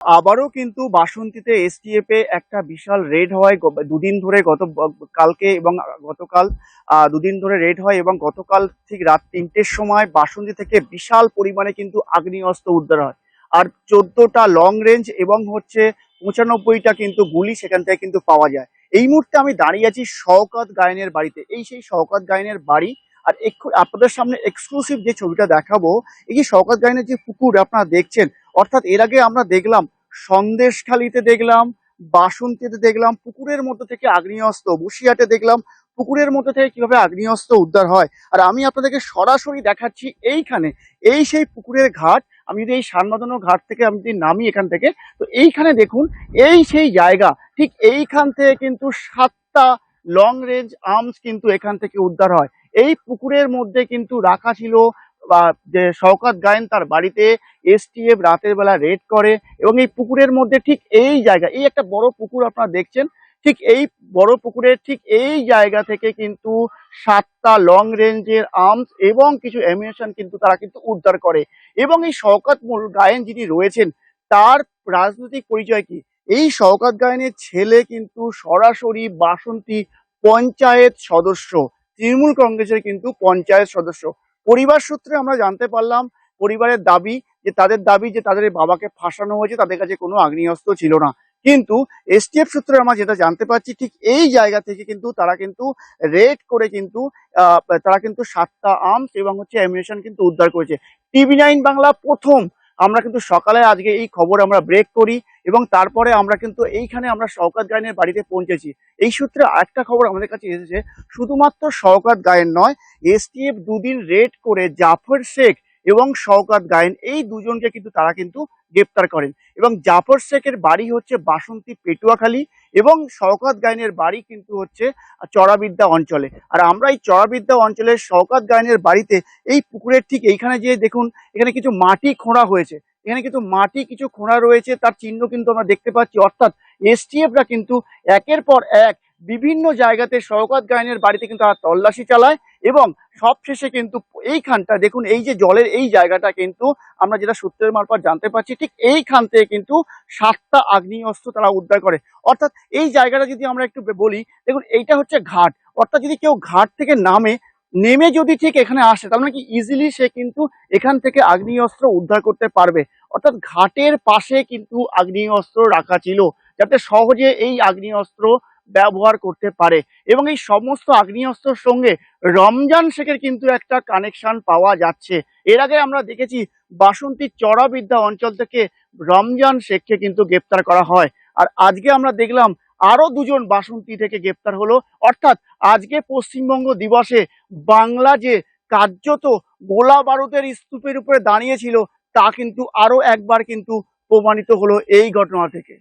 আবারও কিন্তু বাসন্তীতে এসটিএফ এ একটা বিশাল রেড হয় দুদিন ধরে কালকে এবং গতকাল দুদিন ধরে রেড হয় এবং গতকাল ঠিক রাত ৩টের সময় বাসন্তী থেকে বিশাল পরিমাণে কিন্তু আগ্নেয়াস্ত্র উদ্ধার হয়। আর ১৪টা লং রেঞ্জ এবং হচ্ছে ৯৫টা কিন্তু গুলি সেখান থেকে কিন্তু পাওয়া যায়। এই মুহূর্তে আমি দাঁড়িয়ে আছি শওকত গায়েনের বাড়িতে। এই সেই শওকত গায়েনের বাড়ি। আর আপনাদের সামনে এক্সক্লুসিভ যে ছবিটা দেখাবো, এই যে শওকত গায়েনের যে পুকুর আপনারা দেখছেন, অর্থাৎ এর আগে আমরা দেখলাম সন্দেশখালিতে, দেখলাম বাসন্তীতে, দেখলাম পুকুরের মধ্যে থেকে আগ্নেয়াস্ত্র, বসিরহাটে দেখলাম পুকুরের মধ্যে থেকে কিভাবে আগ্নেয়াস্ত্র উদ্ধার হয়। আর আমি আপনাদেরকে সরাসরি দেখাচ্ছি এইখানে, এই সেই পুকুরের ঘাট। আমি যদি এই সানবাঁধানো ঘাট থেকে আমি যদি নামি এখান থেকে, তো এইখানে দেখুন এই সেই জায়গা। ঠিক এইখান থেকে কিন্তু 7টা লং রেঞ্জ আর্মস কিন্তু এখান থেকে উদ্ধার হয়। এই পুকুরের মধ্যে কিন্তু রাখা ছিল, বা যে শওকত গায়েন তার বাড়িতে এসটিএফ রাতের বেলা রেড করে এবং এই পুকুরের মধ্যে ঠিক এই জায়গা, এই একটা বড় পুকুর আপনারা দেখছেন, ঠিক এই বড় পুকুরের ঠিক এই জায়গা থেকে কিন্তু 7টা লং রেঞ্জের আর্মস এবং কিছু অ্যামিউনিশন কিন্তু তারা কিন্তু উদ্ধার করে। এবং এই শওকত গায়েন যিনি রয়েছেন, তার রাজনৈতিক পরিচয় কি? এই শওকত গায়েনের ছেলে কিন্তু সরাসরি বাসন্তী পঞ্চায়েত সদস্য, তৃণমূল কংগ্রেসের কিন্তু পঞ্চায়েত সদস্য। পরিবার সূত্রে আমরা জানতে পারলাম, পরিবারের দাবি যে তাদের বাবাকে ফাঁসানো হয়েছে, তাদের কাছে কোনো আগ্নেয়াস্ত্র ছিল না। কিন্তু এসটিএফ সূত্রে আমরা যেটা জানতে পারছি, ঠিক এই জায়গা থেকে কিন্তু তারা কিন্তু রেড করে কিন্তু তারা কিন্তু 7টা আর্মস এবং হচ্ছে অ্যামিউনিশন কিন্তু উদ্ধার করেছে। টিভি9 বাংলা প্রথম আমরা কিন্তু সকালে আজকে এই খবর আমরা ব্রেক করি এবং তারপরে আমরা কিন্তু এইখানে আমরা শওকত গায়েনের বাড়িতে পৌঁছেছি। এই সূত্রে আরেকটা খবর আমাদের কাছে এসেছে, শুধুমাত্র শওকত গায়েন নয়, এসটিএফ দুদিন রেড করে জাফর শেখ এবং শওকত গায়েন এই দুজনকে কিন্তু তারা কিন্তু গ্রেপ্তার করেন। এবং জাফর শেখের বাড়ি হচ্ছে বাসন্তী পেটুয়াখালী এবং শওকত গায়েনের বাড়ি কিন্তু হচ্ছে চড়াবিদ্যা অঞ্চলে। আর আমরা এই চড়াবিদ্যা অঞ্চলের শওকত গায়েনের বাড়িতে এই পুকুরের ঠিক এইখানে যে দেখুন, এখানে কিছু মাটি খোঁড়া হয়েছে, এখানে কিন্তু মাটি কিছু খোঁড়া রয়েছে, তার চিহ্ন কিন্তু আমরা দেখতে পাচ্ছি। অর্থাৎ এসটিএফরা কিন্তু একের পর এক বিভিন্ন জায়গাতে শওকত গায়েনের বাড়িতে কিন্তু তারা তল্লাশি চালায় এবং সবশেষে কিন্তু এইখানটা দেখুন, এই যে জলের এই জায়গাটা কিন্তু আমরা যেটা সূত্রের মারফত জানতে পারছি, ঠিক এইখান থেকে কিন্তু 7টা আগ্নেয়াস্ত্র তারা উদ্ধার করে। অর্থাৎ এই জায়গাটা যদি আমরা একটু বলি, দেখুন এইটা হচ্ছে ঘাট। অর্থাৎ যদি কেউ ঘাট থেকে নেমে যদি ঠিক এখানে আসে, তার মানে কি ইজিলি সে কিন্তু এখান থেকে আগ্নেয়াস্ত্র উদ্ধার করতে পারবে। অর্থাৎ ঘাটের পাশে কিন্তু আগ্নেয়াস্ত্র রাখা ছিল, যাতে সহজে এই আগ্নেয়াস্ত্র ব্যবহার করতে পারে। এবং এই সমস্ত আগ্নেয়াস্ত্রের সঙ্গে রমজান শেখের কিন্তু একটা কানেকশন পাওয়া যাচ্ছে। এর আগে আমরা দেখেছি বাসন্তীর চড়াবিদ্যা অঞ্চল থেকে রমজান শেখকে কিন্তু গ্রেপ্তার করা হয়। আর আজকে আমরা দেখলাম আরো দুজন বাসন্তী থেকে গ্রেপ্তার হলো। অর্থাৎ আজকে পশ্চিমবঙ্গ দিবসে বাংলা যে কার্যত গোলা বারুদের স্তূপের উপরে দাঁড়িয়েছিল, তা কিন্তু আরো একবার কিন্তু প্রমাণিত হলো এই ঘটনা থেকে।